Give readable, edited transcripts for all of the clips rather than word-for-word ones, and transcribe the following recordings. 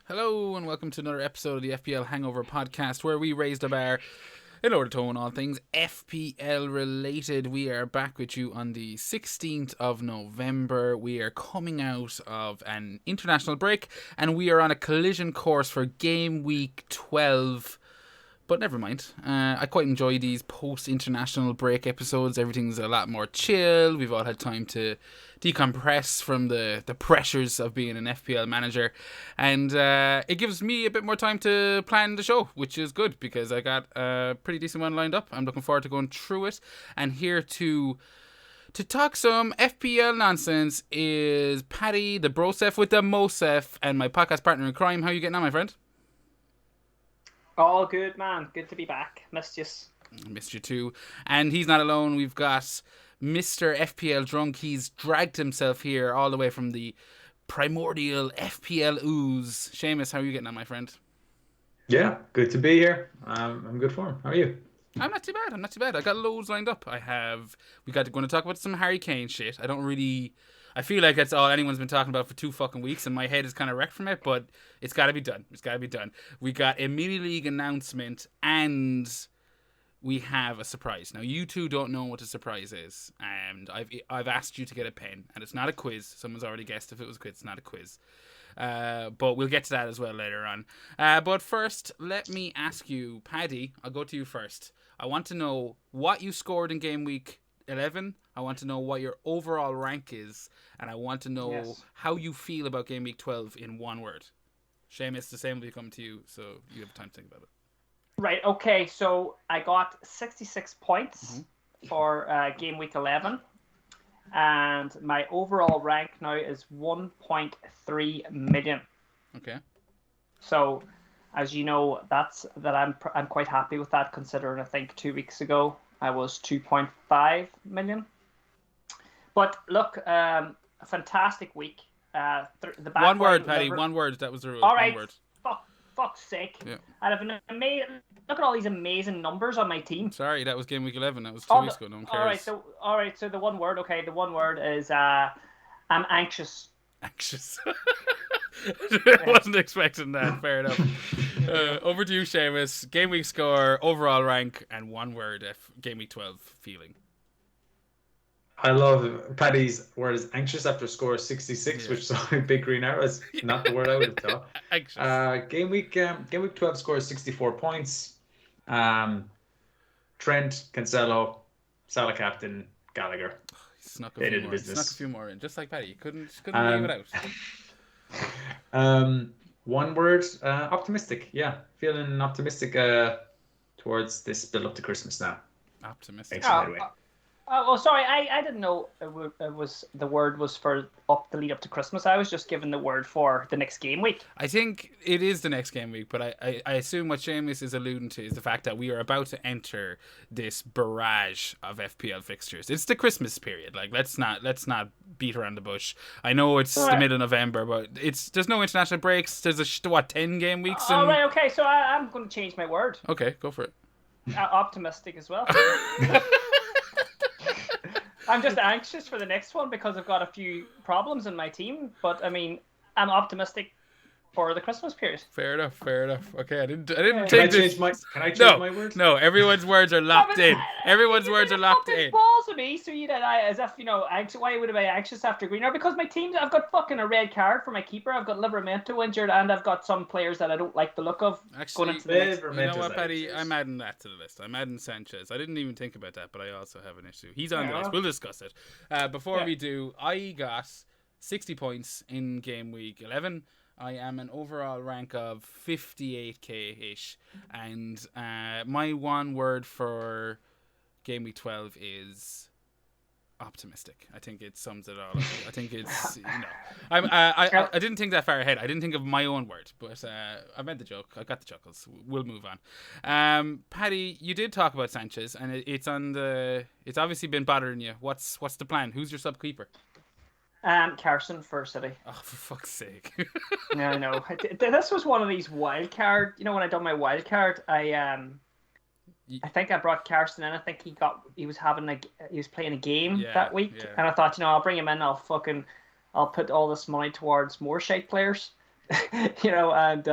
Hello and welcome to another episode of the FPL Hangover podcast where we raised the bar in order to own all things FPL related. We are back with you on the 16th of November. We are coming out of an international break and we are on a collision course for game week 12. But never mind. I quite enjoy these post-international break episodes. Everything's a lot more chill. We've all had time to decompress from the pressures of being an FPL manager. And it gives me a bit more time to plan the show, which is good because I got a pretty decent one lined up. I'm looking forward to going through it. And here to talk some FPL nonsense is Paddy, the Brosef with the Mosef, and my podcast partner in crime. How are you getting on, my friend? All good, man. Good to be back. Missed you. Missed you too. And he's not alone. We've got Mr. FPL Drunk. He's dragged himself here all the way from the primordial FPL ooze. Seamus, how are you getting on, my friend? Yeah, good to be here. I'm in good form. How are you? I'm not too bad. I got loads lined up. We got going to talk about some Harry Kane shit. I feel like that's all anyone's been talking about for 2 fucking weeks, and my head is kind of wrecked from it, but it's got to be done. We got a mini league announcement, and we have a surprise. Now, you two don't know what a surprise is, and I've asked you to get a pen, and it's not a quiz. Someone's already guessed if it was a quiz. It's not a quiz. But we'll get to that as well later on. But first, let me ask you, Paddy, I'll go to you first. I want to know what you scored in game week 11. I want to know what your overall rank is, and I want to know how you feel about game week 12 in one word. Seamus, the same will come to you, so you have time to think about it. Right, okay, so I got 66 points for game week 11, and my overall rank now is 1.3 million. Okay. So, as you know, I'm quite happy with that, considering I think 2 weeks ago I was 2.5 million. But look, a fantastic week. The back one word, Paddy. One word. That was the rule. All right. One word. Fuck's sake. Yeah. I have an amazing. Look at all these amazing numbers on my team. Sorry, that was game week 11. That was 2 weeks ago. No one cares. All right. So the one word. Okay, the one word is I'm anxious. Anxious. I wasn't expecting that. Fair enough. Over to you, Seamus. Game week score, overall rank, and one word. Game week 12 feeling. I love Paddy's word is anxious after score 66, which saw a big green arrow. It's not the word I would have thought. Anxious. Game week 12 scores 64 points. Trent, Cancelo, Salah captain, Gallagher. He snuck a few more in, just like Paddy. Couldn't leave it out. One word, optimistic. Yeah, feeling optimistic towards this build up to Christmas now. Optimistic. Well, sorry, I didn't know the word was for the lead up to Christmas. I was just given the word for the next game week. I think it is the next game week, but I assume what Seamus is alluding to is the fact that we are about to enter this barrage of FPL fixtures. It's the Christmas period. Like let's not beat around the bush. I know it's the middle of November, but there's no international breaks. There's 10 game weeks. All right, okay, so I'm going to change my word. Okay, go for it. Optimistic as well. I'm just anxious for the next one because I've got a few problems in my team. But I mean, I'm optimistic for the Christmas period. Fair enough. Okay, I didn't Can I change my words? No, everyone's words are locked in. Everyone's words are locked in. Balls of me, so as if why would I be anxious after Greener? Because my team, I've got fucking a red card for my keeper. I've got Livramento injured, and I've got some players that I don't like the look of. Actually, going into the next. You know what, Paddy? I'm adding that to the list. I'm adding Sanchez. I didn't even think about that, but I also have an issue. He's on the list. We'll discuss it. Before we do, I got 60 points in game week 11. I am an overall rank of 58k-ish. And my one word for game week 12 is optimistic. I think it sums it all up. I think it's, I didn't think that far ahead. I didn't think of my own word, but I meant the joke. I got the chuckles. We'll move on. Paddy, you did talk about Sanchez, and it's obviously been bothering you. What's the plan? Who's your sub keeper? Carson for City. Oh, for fuck's sake. Yeah, I know. This was one of these wild card. You know, when I done my wild card, I think I brought Carson in. I think he was playing a game that week, and I thought, I'll bring him in. I'll put all this money towards more shite players. and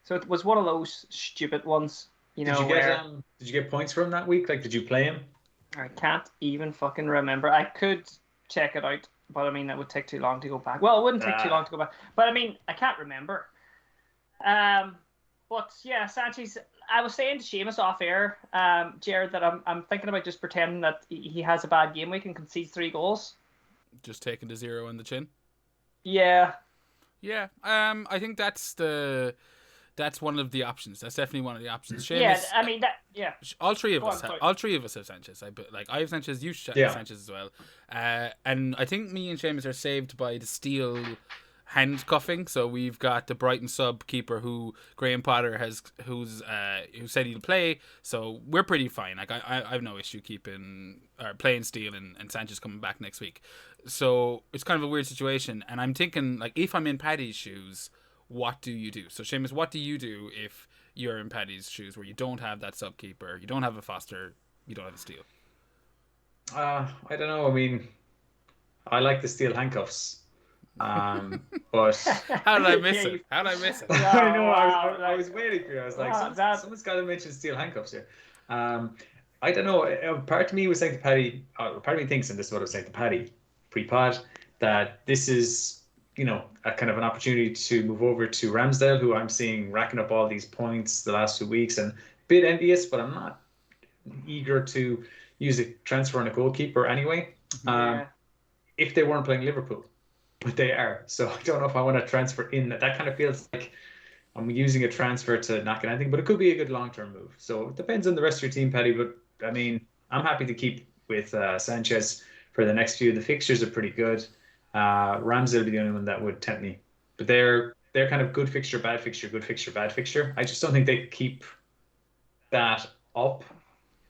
so it was one of those stupid ones, where did you get points from that week? Like, did you play him? I can't even fucking remember. I could check it out, but I mean, that would take too long to go back. Well, it wouldn't take too long to go back, but I mean, I can't remember. But yeah, Sanchez. I was saying to Seamus off air, Jared, that I'm thinking about just pretending that he has a bad game week and concedes 3 goals. Just taking the 0 in the chin. Yeah. Yeah. I think that's one of the options. That's definitely one of the options. Seamus, Yeah, I mean that. Yeah. All three of us have Sanchez. I have Sanchez. You Sanchez as well. And I think me and Seamus are saved by the steel handcuffing. So we've got the Brighton sub keeper who Graham Potter who said he'll play. So we're pretty fine. Like I have no issue playing Steele and Sanchez coming back next week. So it's kind of a weird situation. And I'm thinking, like, if I'm in Paddy's shoes, what do you do? So Seamus, what do you do if you're in Paddy's shoes where you don't have that sub keeper, you don't have a Foster, you don't have a Steele? I don't know. I mean, I like the steel handcuffs. But how did I miss it? How did I miss it? I know. I was waiting for you. I was like, someone's got to mention steel handcuffs here. I don't know. Part of me was saying to Paddy, part of me thinks, and this is what I was saying to Paddy pre-pod, that this is, a kind of an opportunity to move over to Ramsdale, who I'm seeing racking up all these points the last 2 weeks, and a bit envious, but I'm not eager to use a transfer on a goalkeeper anyway. If they weren't playing Liverpool. But they are. So I don't know if I want to transfer in. That kind of feels like I'm using a transfer to not get anything, but it could be a good long-term move. So it depends on the rest of your team, Paddy. But I mean, I'm happy to keep with Sanchez for the next few. The fixtures are pretty good. Ramsey will be the only one that would tempt me. But they're kind of good fixture, bad fixture, good fixture, bad fixture. I just don't think they keep that up.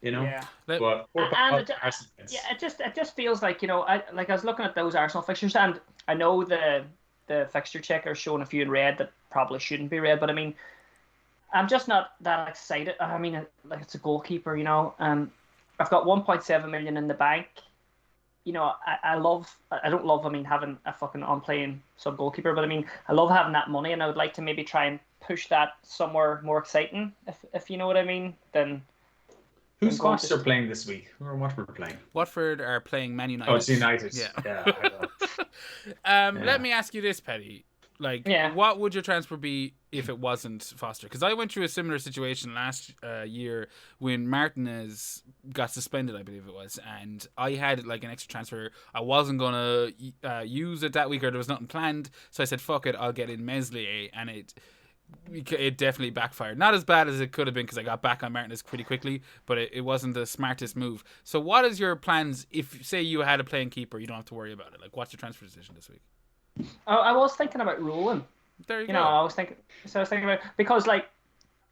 Yeah. But it just feels like, I was looking at those Arsenal fixtures, and I know the fixture checker is showing a few in red that probably shouldn't be red, but I mean, I'm just not that excited. I mean, like, it's a goalkeeper, and I've got 1.7 million in the bank. I don't love having a fucking on-playing sub goalkeeper, but I mean, I love having that money, and I would like to maybe try and push that somewhere more exciting, if you know what I mean, than. Who's Foster playing this week? Or Watford playing? Watford are playing Man United. Oh, it's United. Yeah. Let me ask you this, Paddy. Like, what would your transfer be if it wasn't Foster? Because I went through a similar situation last year when Martinez got suspended, I believe it was, and I had like an extra transfer. I wasn't gonna use it that week, or there was nothing planned, so I said, "Fuck it, I'll get in Meslier," and it definitely backfired. Not as bad as it could have been because I got back on Martinez pretty quickly, but it wasn't the smartest move. So what is your plans if, say, you had a playing keeper, you don't have to worry about it? Like, what's your transfer decision this week? I was thinking about rolling. There you go. I was thinking about, because, like,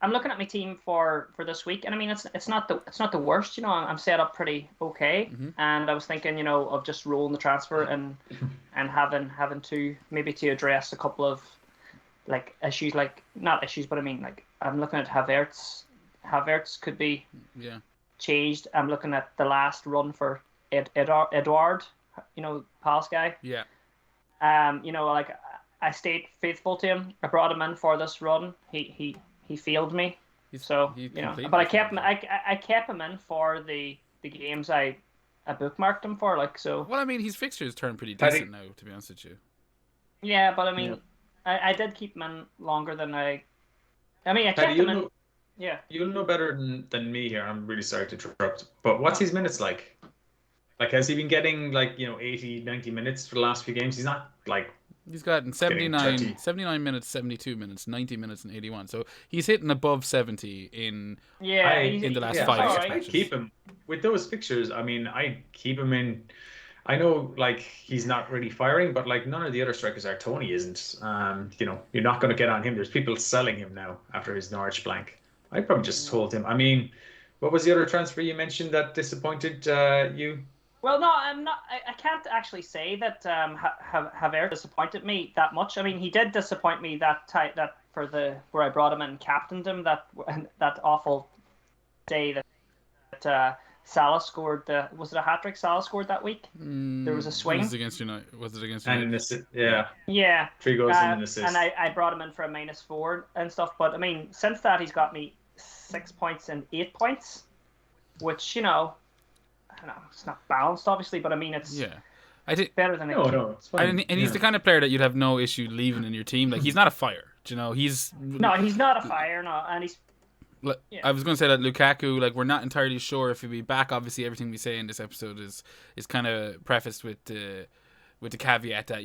I'm looking at my team for this week, and I mean, it's not the worst. I'm set up pretty okay, and I was thinking, of just rolling the transfer and having to maybe to address a couple of, like, issues, like, not issues, but I mean, like, I'm looking at Havertz. Havertz could be changed. I'm looking at the last run for Edouard, Palace guy. Yeah. Like, I stayed faithful to him. I brought him in for this run. He failed me. But I kept him. I kept him in for the games I bookmarked him for. Like, so. Well, I mean, his fixtures turn pretty decent now, to be honest with you. Yeah, but I mean. Yeah. I did keep him in longer than I kept him in. Yeah. You'll know better than me here. I'm really sorry to interrupt. But what's his minutes like? Like, has he been getting, like, 80, 90 minutes for the last few games? He's not, like... He's gotten 79 minutes, 72 minutes, 90 minutes, and 81. So he's hitting above 70 in the last 5 matches. I keep him. With those fixtures, I mean, I keep him in... I know, like, he's not really firing, but, like, none of the other strikers are. Tony isn't. You're not going to get on him. There's people selling him now after his Norwich blank. I probably just told him. I mean, what was the other transfer you mentioned that disappointed you? Well, no, I'm not. I can't actually say that Havertz disappointed me that much. I mean, he did disappoint me that for where I brought him and captained him that awful day that Salah scored was it a hat trick Salah scored that week? There was a swing. It was against United. Was it against And United? an assist, yeah. Yeah. 3 goals and an assist. And I brought him in for a -4 and stuff. But I mean, since that he's got me 6 points and 8 points, which I don't know, it's not balanced obviously, but I mean it's better than no, it's fine. And he's the kind of player that you'd have no issue leaving in your team. Like he's not a fire, he's not a fire, and he's. I was going to say that Lukaku, like we're not entirely sure if he'll be back. Obviously, everything we say in this episode is kind of prefaced with the caveat that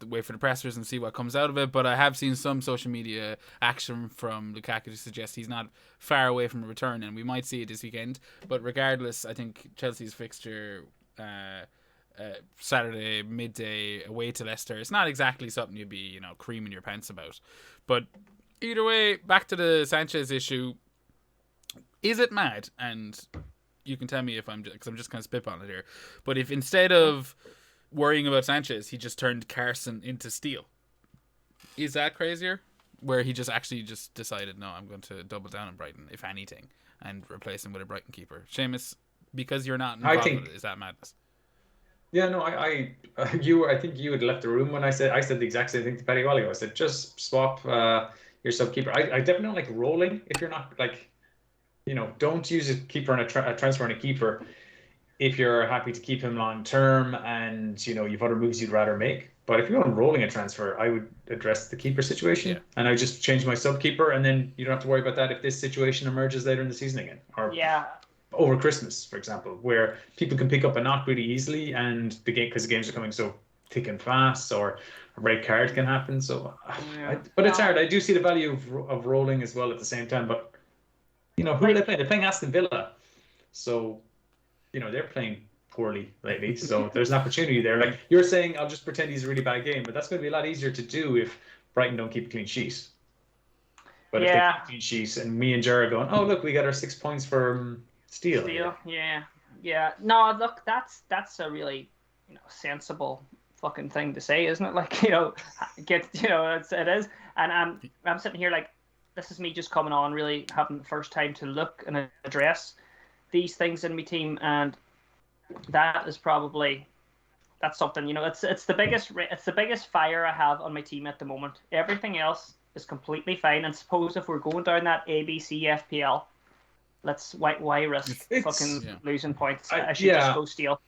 wait for the pressers and see what comes out of it. But I have seen some social media action from Lukaku to suggest he's not far away from a return, and we might see it this weekend. But regardless, I think Chelsea's fixture Saturday midday away to Leicester, it's not exactly something you'd be creaming your pants about. But either way, back to the Sanchez issue. Is it mad? And you can tell me if because I'm just kind of spitballing it here. But if instead of worrying about Sanchez, he just turned Carson into Steele, is that crazier? Where he just decided, no, I'm going to double down on Brighton, if anything, and replace him with a Brighton keeper. Seamus, because you're not involved with it, is that madness? Yeah, no, I think you had left the room when I said the exact same thing to Paddy while ago. I said just swap your sub keeper. I definitely don't like rolling if you're not like. Don't use a keeper and a transfer and a keeper if you're happy to keep him long term and you've other moves you'd rather make. But if you're on rolling a transfer, I would address the keeper situation and I just change my sub keeper, and then you don't have to worry about that if this situation emerges later in the season again or over Christmas, for example, where people can pick up a knock really easily and because the games are coming so thick and fast, or a red card can happen. So, but it's hard. I do see the value of rolling as well at the same time, but. Who are they playing? They're playing Aston Villa. So, they're playing poorly lately. So there's an opportunity there. Like you're saying, I'll just pretend he's a really bad game, but that's going to be a lot easier to do if Brighton don't keep a clean sheet. But if they keep a clean sheet and me and Jer are going, oh, look, we got our 6 points for Steele. Yeah. No, look, that's a really, sensible fucking thing to say, isn't it? Like, it is. And I'm sitting here like, this is me just coming on, really having the first time to look and address these things in my team, and that's something. It's the biggest fire I have on my team at the moment. Everything else is completely fine, and suppose if we're going down that ABC FPL, why risk losing points? I should just go steal.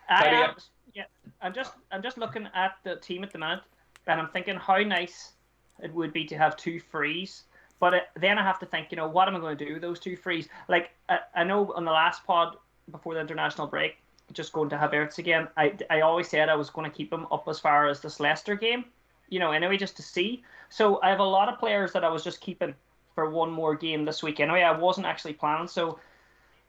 I'm just looking at the team at the minute, and I'm thinking how nice it would be to have 2 frees. But then I have to think, what am I going to do with those 2 frees? Like, I know on the last pod before the international break, just going to Havertz again, I always said I was going to keep him up as far as this Leicester game, anyway, just to see. So I have a lot of players that I was just keeping for one more game this week. Anyway, I wasn't actually planning. So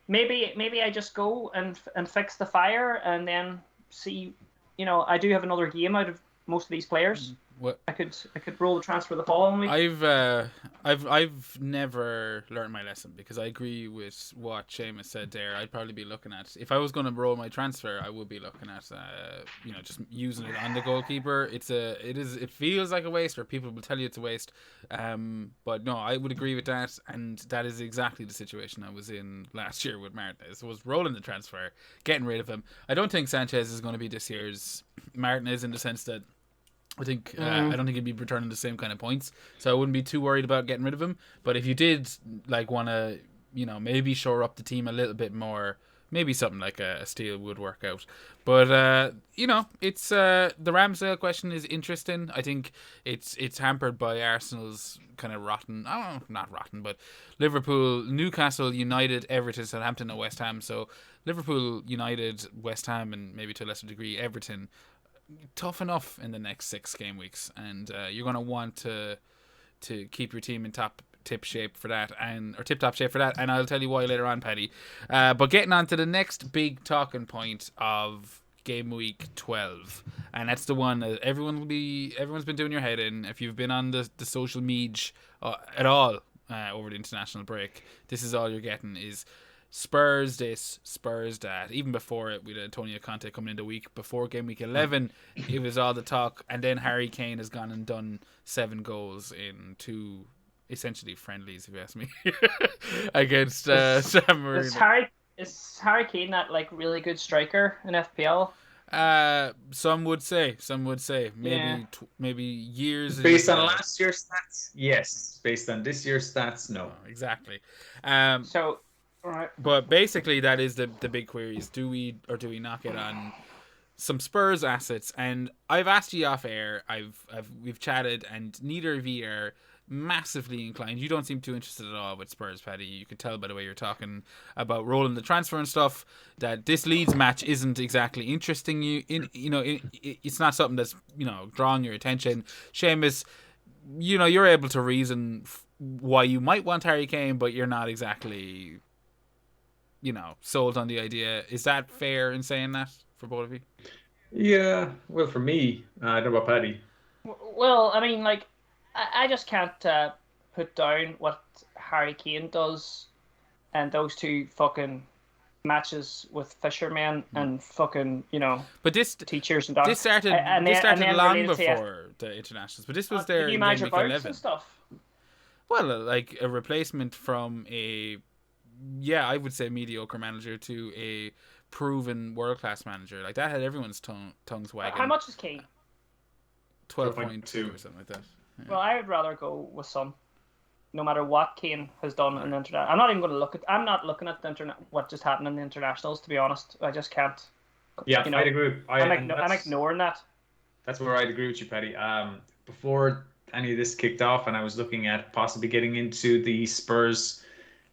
maybe I just go and fix the fire and then see, I do have another game out of most of these players. What? I could roll the transfer the following week. I've never learned my lesson, because I agree with what Seamus said there. I'd probably be looking at, if I was going to roll my transfer, I would be looking at just using it on the goalkeeper. It feels like a waste, or people will tell you it's a waste. But no, I would agree with that, and that is exactly the situation I was in last year with Martinez. I was rolling the transfer, getting rid of him. I don't think Sanchez is going to be this year's Martinez, in the sense that I think I don't think he'd be returning the same kind of points, so I wouldn't be too worried about getting rid of him. But if you did want to, maybe shore up the team a little bit more, maybe something like a Steele would work out. But it's the Ramsdale question is interesting. I think it's hampered by Arsenal's kind of rotten, not rotten, but Liverpool, Newcastle, United, Everton, Southampton, and West Ham. So Liverpool, United, West Ham, and maybe to a lesser degree Everton. Tough enough in the next 6 game weeks, and you're going to want to keep your team in tip-top shape for that, and I'll tell you why later on, Paddy. But getting on to the next big talking point of game week 12, and that's the one that everyone's been doing your head in. If you've been on the social media at all over the international break, this is all you're getting is Spurs this, Spurs that. Even before it, with Antonio Conte coming in the week before game week 11, it was all the talk. And then Harry Kane has gone and done 7 goals in 2 essentially friendlies, if you ask me, against San Marino. is Harry Kane that like really good striker in FPL? Some would say, Yeah. maybe years. Based on last year's stats, yes. Based on this year's stats, no. Exactly. So, all right. But basically, that is the big queries. Do we or do we not get on some Spurs assets? And I've asked you off air. We've chatted, and neither of you are massively inclined. You don't seem too interested at all with Spurs, Paddy. You can tell by the way you're talking about rolling the transfer and stuff that this Leeds match isn't exactly interesting you. It's not something that's drawing your attention. Seamus, you're able to reason why you might want Harry Kane, but you're not exactly sold on the idea. Is that fair in saying that for both of you? Yeah, well, for me, I don't know about Paddy. Well, I mean, like, I just can't put down what Harry Kane does and those two fucking matches with fishermen and fucking, but this teachers and dogs. This started long before the internationals, but this was their GAMEWEEK 11 and stuff. Well, like a replacement from I would say mediocre manager to a proven world-class manager. Like that had everyone's tongues wagging. How much is Kane? 12.2 or something like that. Yeah. Well, I would rather go with Son. No matter what Kane has done in the international, I'm not even going to look at. I'm not looking at what just happened in the internationals. To be honest, I just can't. Yeah, I'd agree. I'm ignoring that. That's where I'd agree with you, Paddy. Before any of this kicked off, and I was looking at possibly getting into the Spurs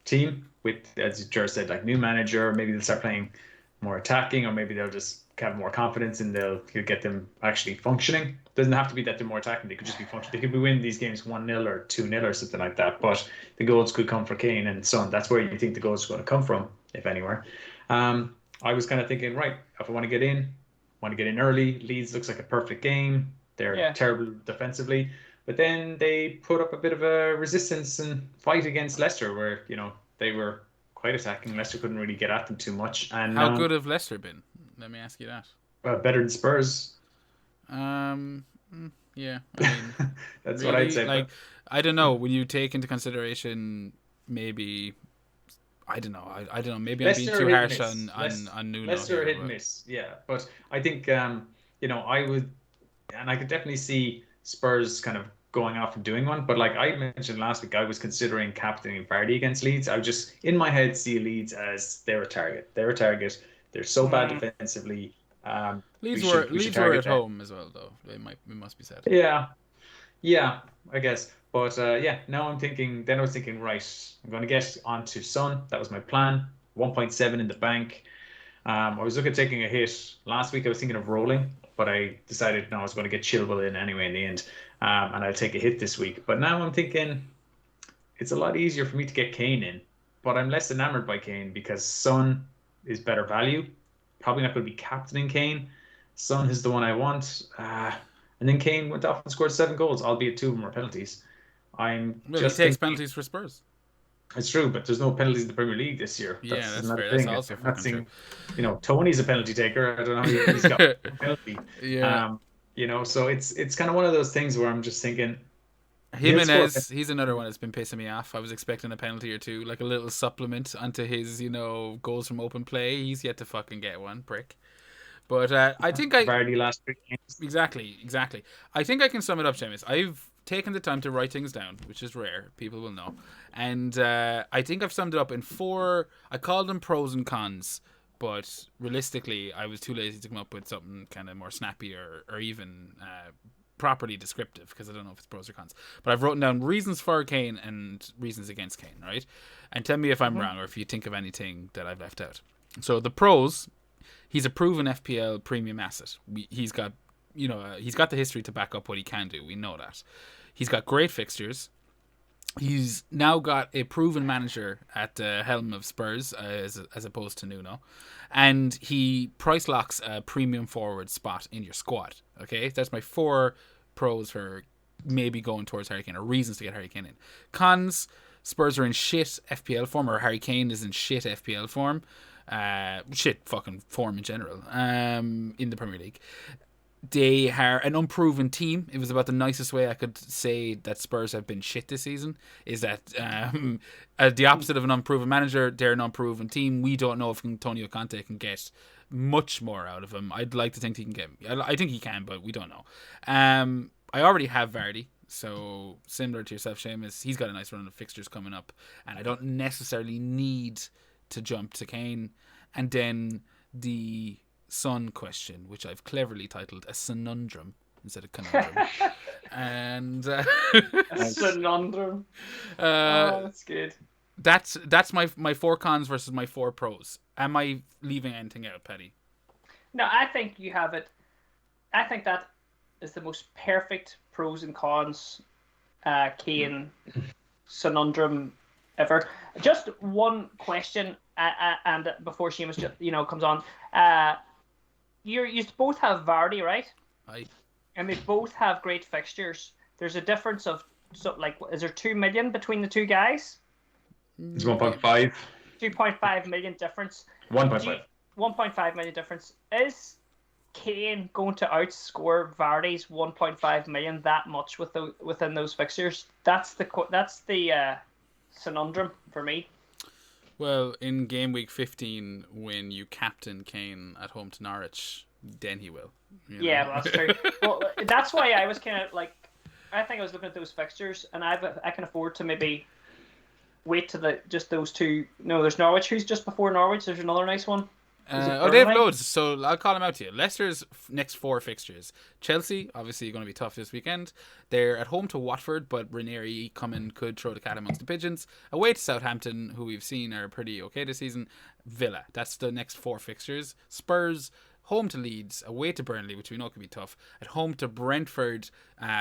team with, as Jer said, like new manager. Maybe they'll start playing more attacking, or maybe they'll just have more confidence and they'll get them actually functioning. Doesn't have to be that they're more attacking. They could just be functioning. They could be winning these games 1-0 or 2-0 or something like that. But the goals could come for Kane and Son. That's where you think the goals are going to come from, if anywhere. I was kind of thinking, right, if I want to get in early. Leeds looks like a perfect game. They're terrible defensively. But then they put up a bit of a resistance and fight against Leicester where, they were quite attacking. Leicester couldn't really get at them too much. And how good have Leicester been? Let me ask you that. Better than Spurs. Yeah, I mean, that's really, what I'd say. Like, I don't know. When you take into consideration, maybe, I don't know. I don't know. Maybe I'm being too harsh on Nuno. Leicester hit and miss. Yeah, but I think I would, and I could definitely see Spurs kind of going off and doing one. But like I mentioned last week, I was considering captaining Vardy against Leeds. I would just in my head see Leeds as they're a target. They're so bad defensively. Leeds were at home as well, though. It must be said. Yeah, I guess. But now I'm thinking. Then I was thinking, right, I'm going to get onto Son. That was my plan. 1.7 in the bank. I was looking at taking a hit last week. I was thinking of rolling, but I decided no, I was going to get Chilwell in anyway in the end, and I'll take a hit this week. But now I'm thinking it's a lot easier for me to get Kane in, but I'm less enamored by Kane because Son is better value. Probably not going to be captaining Kane. Son is the one I want. And then Kane went off and scored 7 goals, albeit 2 of them were penalties. He takes penalties for Spurs. It's true, but there's no penalties in the Premier League this year. That's fair. That's also fucking true. Tony's a penalty taker. I don't know. He's got a penalty. Yeah. So it's kind of one of those things where I'm just thinking. Jimenez, he's another one that's been pissing me off. I was expecting a penalty or two, like a little supplement onto his, goals from open play. He's yet to fucking get one, prick. But I think Vardy last week. Exactly. I think I can sum it up, Seamus. I've taken the time to write things down, which is rare. People will know. And I think I've summed it up in 4. I called them pros and cons, but realistically, I was too lazy to come up with something kind of more snappy or even properly descriptive because I don't know if it's pros or cons. But I've written down reasons for Kane and reasons against Kane, right? And tell me if I'm wrong or if you think of anything that I've left out. So the pros, he's a proven FPL premium asset. He's got the history to back up what he can do. We know that. He's got great fixtures. He's now got a proven manager at the helm of Spurs as opposed to Nuno. And he price locks a premium forward spot in your squad. Okay? That's my 4 pros for maybe going towards Harry Kane or reasons to get Harry Kane in. Cons, Spurs are in shit FPL form, or Harry Kane is in shit FPL form. Shit fucking form in general in the Premier League. they are an unproven team. It was about the nicest way I could say that Spurs have been shit this season. Is that the opposite of an unproven manager? They're an unproven team. We don't know if Antonio Conte can get much more out of him. I'd like to think he can get. I think he can, but we don't know. I already have Vardy, so similar to yourself, Seamus. He's got a nice run of fixtures coming up, and I don't necessarily need to jump to Kane. And then the Son question, which I've cleverly titled a Sonundrum instead of conundrum. And a Sonundrum. That's good. That's my 4 cons versus my 4 pros. Am I leaving anything out, Paddy? No, I think you have it. I think that is the most perfect pros and cons Kane Sonundrum ever. Just one question, and before Seamus comes on, you both have Vardy, right? Aye. And they both have great fixtures. There's a difference of is there 2 million between the two guys? It's 1.5. 2.5 million difference. 1.5. 1.5 million difference. Is Kane going to outscore Vardy's 1.5 million that much within those fixtures? That's the conundrum for me. Well, in game week 15, when you captain Kane at home to Norwich, then he will. Yeah, well, that's true. Well, that's why I was kind of I think I was looking at those fixtures, and I can afford to maybe wait to just those two. No, there's Norwich. Who's just before Norwich? There's another nice one. They have loads, so I'll call them out to you. Leicester's next 4 fixtures. Chelsea, obviously, going to be tough this weekend. They're at home to Watford, but Ranieri could throw the cat amongst the pigeons. Away to Southampton, who we've seen are pretty okay this season. Villa, that's the next 4 fixtures. Spurs, home to Leeds, away to Burnley, which we know could be tough. At home to Brentford,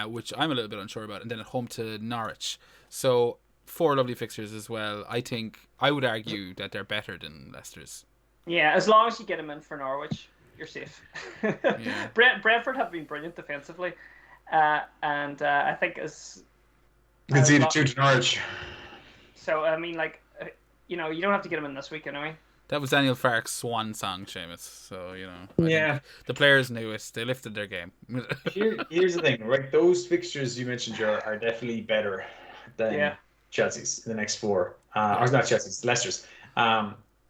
which I'm a little bit unsure about. And then at home to Norwich. So 4 lovely fixtures as well. I would argue that they're better than Leicester's. Yeah, as long as you get him in for Norwich, you're safe. Yeah. Brentford have been brilliant defensively, and I think you can see the 2 to Norwich. So I mean, you don't have to get him in this week anyway. That was Daniel Farke's swan song, Seamus. So I think the players knew it. They lifted their game. Here's the thing, right? Those fixtures you mentioned are definitely better than Chelsea's in the next 4. Or not Chelsea's, Leicester's.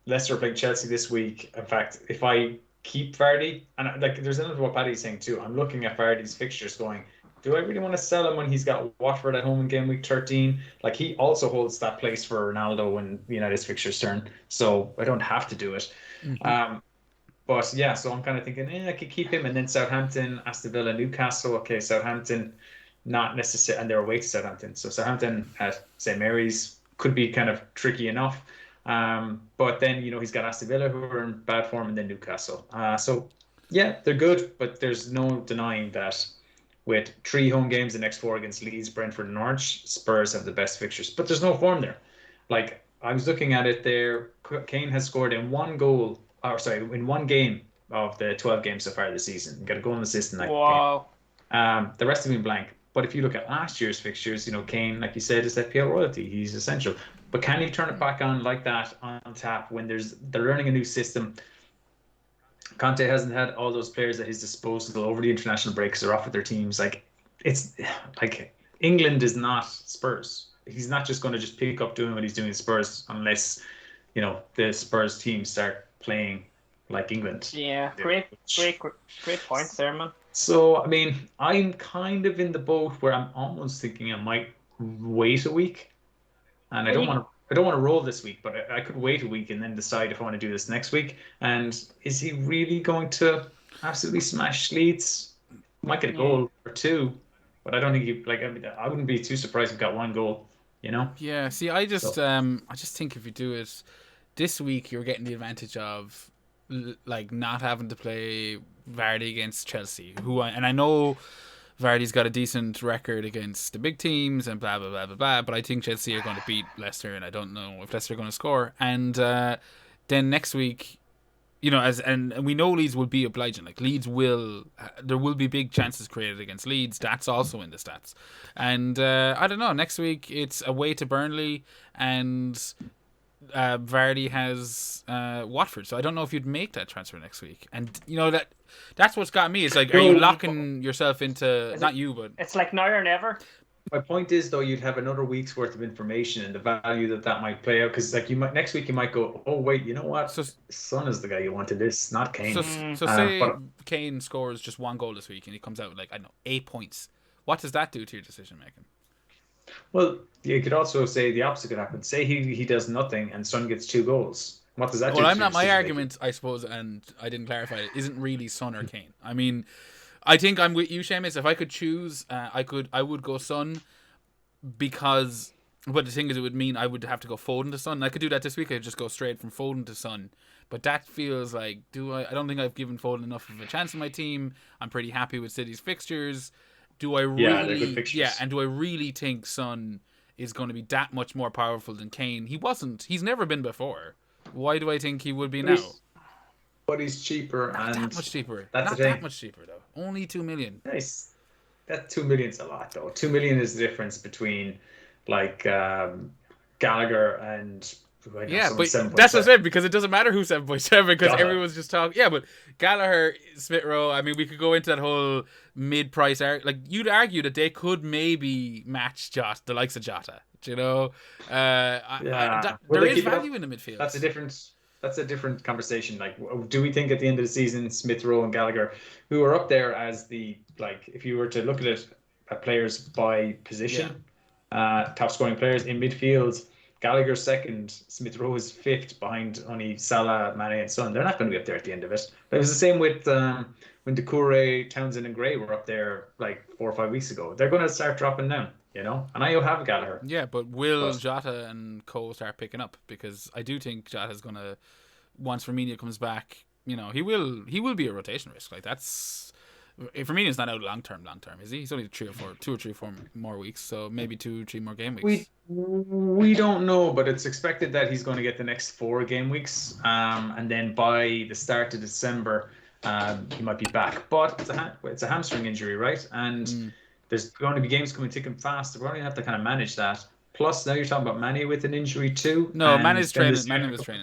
Leicester are playing Chelsea this week. In fact, if I keep Vardy, and there's another what Paddy's saying too, I'm looking at Vardy's fixtures going, do I really want to sell him when he's got Watford at home in game week 13? He also holds that place for Ronaldo when United's fixtures turn, so I don't have to do it. Mm-hmm. But yeah, so I'm kind of thinking, I could keep him, and then Southampton, Aston Villa, Newcastle. Okay, Southampton, not necessarily, and they're away to Southampton. So Southampton at St Mary's could be kind of tricky enough. But then he's got Aston Villa, who are in bad form, and then Newcastle. So yeah, they're good, but there's no denying that with 3 home games the next 4 against Leeds, Brentford, and Norwich, Spurs have the best fixtures. But there's no form there. I was looking at it there. Kane has scored in 1 game of the 12 games so far this season. He got a goal and assist in that game. The rest have been blank. But if you look at last year's fixtures, Kane, like you said, is FPL royalty. He's essential. But can he turn it back on like that on tap when they're learning a new system? Conte hasn't had all those players at his disposal over the international breaks. They're off with their teams. It's England is not Spurs. He's not just going to just pick up doing what he's doing in Spurs unless the Spurs team start playing like England. Yeah, great points there, man. So I mean, I'm kind of in the boat where I'm almost thinking I might wait a week. And I don't want to roll this week, but I could wait a week and then decide if I want to do this next week. And is he really going to absolutely smash Leeds? Might get a goal or 2, but I don't think I wouldn't be too surprised if he got 1 goal. Yeah. See, I just think if you do it this week, you're getting the advantage of not having to play Vardy against Chelsea, and I know Vardy's got a decent record against the big teams and blah, blah, blah, blah, blah. But I think Chelsea are going to beat Leicester, and I don't know if Leicester are going to score. And then next week, and we know Leeds will be obliging. There will be big chances created against Leeds. That's also in the stats. And I don't know, next week it's away to Burnley, and Vardy has Watford. So I don't know if you'd make that transfer next week. And that That's what's got me. It's like, are you locking yourself into not you, but it's like now or never. My point is, though, you'd have another week's worth of information and the value that might play out. Because like next week you might go, oh wait, you know what? Son is the guy you wanted this, not Kane. So say Kane scores just 1 goal this week and he comes out with, like, I don't know, 8 points. What does that do to your decision making? Well, you could also say the opposite could happen. Say he does nothing and Son gets 2 goals. What does that do? Well, I'm not. My argument, I suppose, and I didn't clarify it, isn't really Son or Kane. I mean, I think I'm with you, Seamus. If I could choose, I would go Son, because, but the thing is, it would mean I would have to go Foden to Son. I could do that this week. I could just go straight from Foden to Son. But that feels like, I don't think I've given Foden enough of a chance in my team. I'm pretty happy with City's fixtures. Do I really? Yeah, they're good fixtures. Yeah, and do I really think Son is going to be that much more powerful than Kane? He wasn't. He's never been before. Why do I think he would be now? But he's cheaper. Not that much cheaper. Not that much cheaper, though. Only 2 million. Nice. That 2 million's a lot, though. 2 million is the difference between, like, Gallagher and... Yeah, but that's what I said, because it doesn't matter who's 7.7, because everyone's just talking. Yeah, but Gallagher, Smith Rowe, I mean, we could go into that whole mid-price... Like, you'd argue that they could maybe match the likes of Jota, you know? There is value in the midfield. That's a different conversation. Like, do we think at the end of the season, Smith Rowe and Gallagher, who are up there as the, like, if you were to look at it, at players by position, top scoring players in midfield... Gallagher's second, Smith Rowe is 5th behind only Salah, Mane, and Son. They're not going to be up there at the end of it. But it was the same with when Doucouré, Townsend, and Gray were up there like 4 or 5 weeks ago. They're going to start dropping down, you know. And I have Gallagher. Yeah, but will Jota and Co start picking up? Because I do think Jota's going to, once Firmino comes back, you know, he will be a rotation risk. Like, that's... Firmino's not out long term, is he? He's only 2 or 3 or 4 more weeks, so maybe 2 or 3 more game weeks. We don't know, but it's expected that he's going to get the next 4 game weeks, and then by the start of December, he might be back. But it's a hamstring injury, right? And there's going to be games coming thick and fast. We're going to have to kind of manage that. Plus, now you're talking about Mane with an injury too. No, Mane was training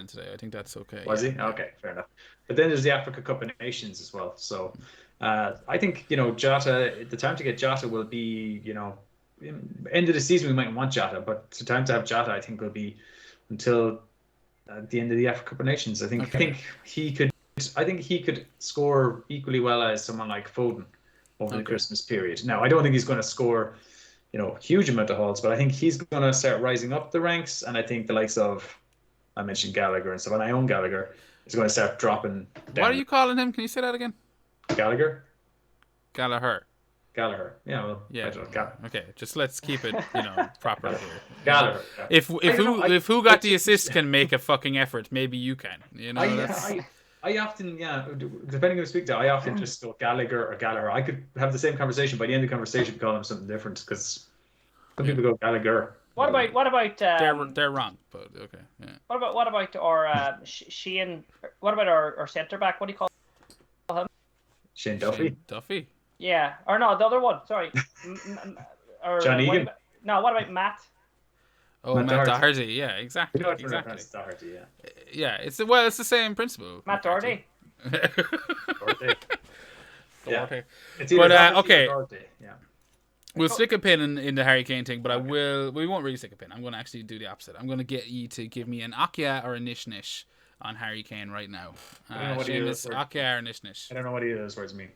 today. I think that's okay. Was he? Okay, fair enough. But then there's the Africa Cup of Nations as well. So I think, you know, Jota, the time to get Jota will be, you know, end of the season we might want Jota, but the time to have Jota I think will be until the end of the Africa Cup of Nations. I think he could score equally well as someone like Foden over the Christmas period. Now, I don't think he's going to score, you know, huge amount of hauls, but I think he's going to start rising up the ranks, and I think the likes of, I mentioned Gallagher and stuff, and I own Gallagher, is going to start dropping down. What are you calling him? Can you say that again? Gallagher. Yeah, well, yeah. Okay, just let's keep it, you know, proper here. Gallagher. Yeah. If who got the assist can make a fucking effort, maybe you can. You know, I often, depending on who I speak to, I often just go Gallagher or Gallagher. I could have the same conversation. By the end of the conversation, call him something different, because some people go Gallagher. What about? They're wrong, but okay. Yeah. What about our Shane? What about our centre back? What do you call him? Shane Duffy. Yeah, or no, the other one. Sorry, John Egan. What about Matt? Oh, Matt Doherty. Yeah, exactly. Doherty, yeah. Yeah, it's the same principle. Matt Doherty. Doherty. Yeah. But okay. Doherty. Yeah. We'll stick a pin in the Harry Kane thing, but we won't really stick a pin. I'm going to actually do the opposite. I'm going to get you to give me an Akia or a Nish on Harry Kane right now. Akia or Nish. I don't know what either of those words mean.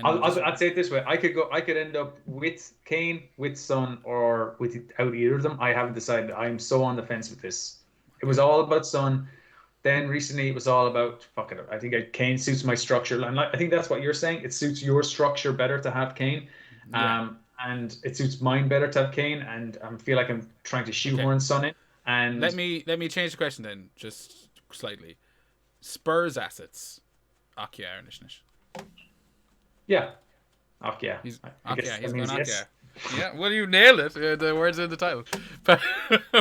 I'd say it this way: I could end up with Kane, with Son, or without either of them. I haven't decided. I'm so on the fence with this. It was all about Son. Then recently it was all about fuck it. I think Kane suits my structure. I think that's what you're saying. It suits your structure better to have Kane, and it suits mine better to have Kane. And I feel like I'm trying to shoehorn Son in. And let me change the question then, just slightly. Spurs assets, Akia or Nish. Yeah. Akia. He's going Akia. Yes. Yeah, well, you nailed it. The words in the title.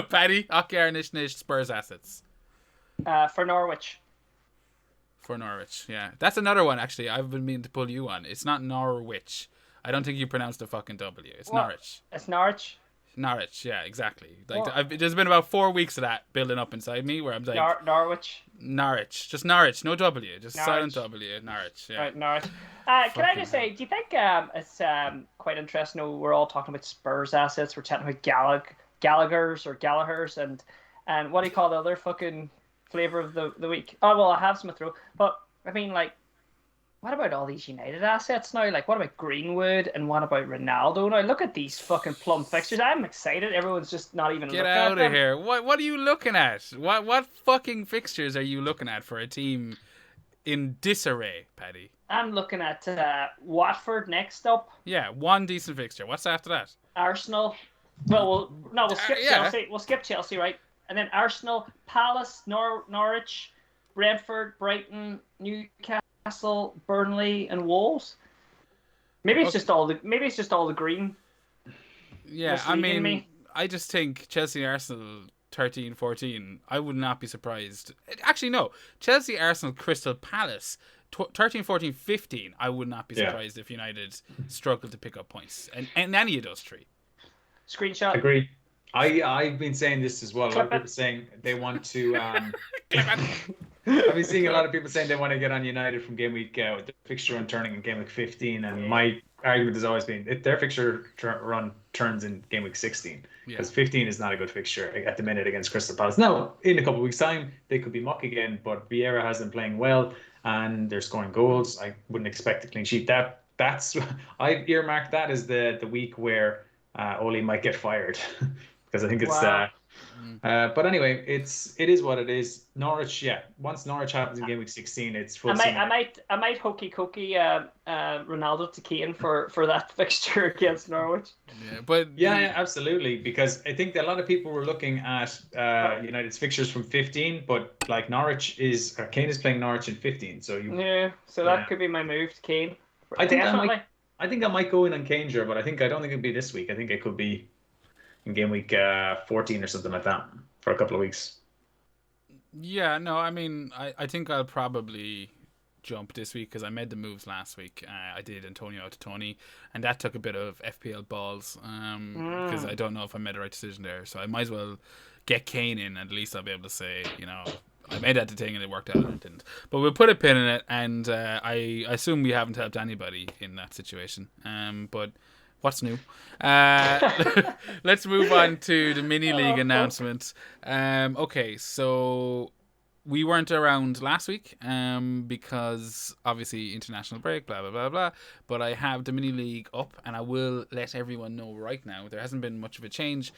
Paddy, Akia or Nish, Spurs assets. For Norwich. Yeah. That's another one, actually. I've been meaning to pull you on. It's not Norwich. I don't think you pronounced the fucking W. It's Norwich. It's Norwich? Norwich, yeah, exactly. Like there's been about 4 weeks of that building up inside me where I'm like Norwich, just Norwich, no W, just Norwich. Silent W, Norwich. Yeah. Right, Norwich. Can I just say, do you think it's quite interesting? We're all talking about Spurs assets. We're chatting about Gallagher's or Gallagher's, and what do you call the other fucking flavor of the week? Oh well, I have some through, but I mean, like, what about all these United assets now? Like, what about Greenwood and what about Ronaldo? Now, look at these fucking plum fixtures. I'm excited. Everyone's just not even looking at them. Get out of here. What are you looking at? What fucking fixtures are you looking at for a team in disarray, Paddy? I'm looking at Watford next up. Yeah, one decent fixture. What's after that? Arsenal. Well, we'll skip Chelsea. We'll skip Chelsea, right? And then Arsenal, Palace, Norwich, Brentford, Brighton, Newcastle, Burnley, and Wolves. Maybe it's just all the green. Yeah, I mean, I just think Chelsea, Arsenal, 13-14. I would not be surprised. Actually, no. Chelsea, Arsenal, Crystal Palace, 13-14-15. I would not be surprised if United struggled to pick up points, and any of those three. Screenshot. Agree. I've been saying this as well. A lot of people saying they want to. I've been seeing a lot of people saying they want to get on United from game week with the fixture run turning in game week 15, and my argument has always been their fixture run turns in game week 16 because 15 is not a good fixture at the minute against Crystal Palace. Now, in a couple of weeks' time, they could be muck again, but Vieira has them playing well and they're scoring goals. I wouldn't expect a clean sheet. That's I've earmarked that as the week where Ole might get fired. Because I think it's but anyway, it is what it is. Norwich, once Norwich happens in game week 16, it's full. I might hokey cokey Ronaldo to Kane for that fixture against Norwich. Yeah, absolutely, because I think that a lot of people were looking at United's fixtures from 15, but like Kane is playing Norwich in 15, so that could be my move to Kane. I think I might go in on Kane, but I don't think it'll be this week. I think it could be in game week 14 or something like that for a couple of weeks. Yeah, no, I mean, I think I'll probably jump this week because I made the moves last week. I did Antonio out to Tony, and that took a bit of FPL balls because I don't know if I made the right decision there. So I might as well get Kane in, and at least I'll be able to say, I made that thing and it worked out and it didn't. But we'll put a pin in it, and I assume we haven't helped anybody in that situation. But what's new? Let's move on to the mini league announcements. Okay, so we weren't around last week because obviously international break, blah, blah, blah, blah. But I have the mini league up and I will let everyone know right now. There hasn't been much of a change,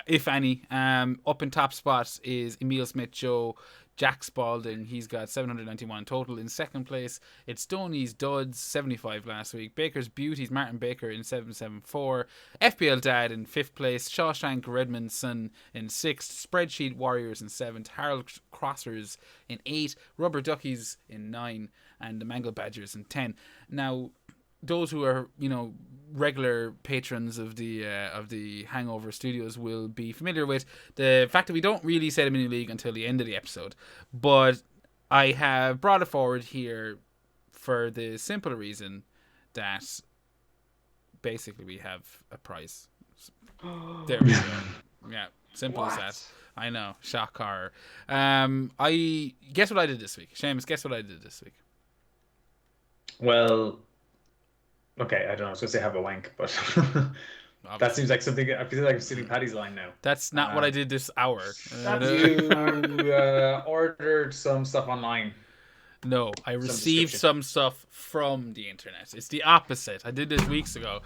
if any. Up in top spot is Emil Smith-Joe, Jack Spalding. He's got 791 total. In second place, it's Stoney's Duds, 75 last week. Baker's Beauties, Martin Baker in 774. FPL Dad in fifth place. Shawshank Redmondson in sixth. Spreadsheet Warriors in seventh. Harold Crossers in 8. Rubber Duckies in 9. And the Mangle Badgers in 10. Now, those who are, regular patrons of the Hangover Studios will be familiar with the fact that we don't really set a mini league until the end of the episode. But I have brought it forward here for the simple reason that basically we have a prize. There we go. Yeah, simple as that. I know, shock horror. I guess what I did this week. Seamus, guess what I did this week? Well, okay, I don't know. I was going to say have a wank, but that seems like something. I feel like I'm stealing Paddy's line now. That's not what I did this hour. You ordered some stuff online. No, I received some stuff from the internet. It's the opposite. I did this weeks ago.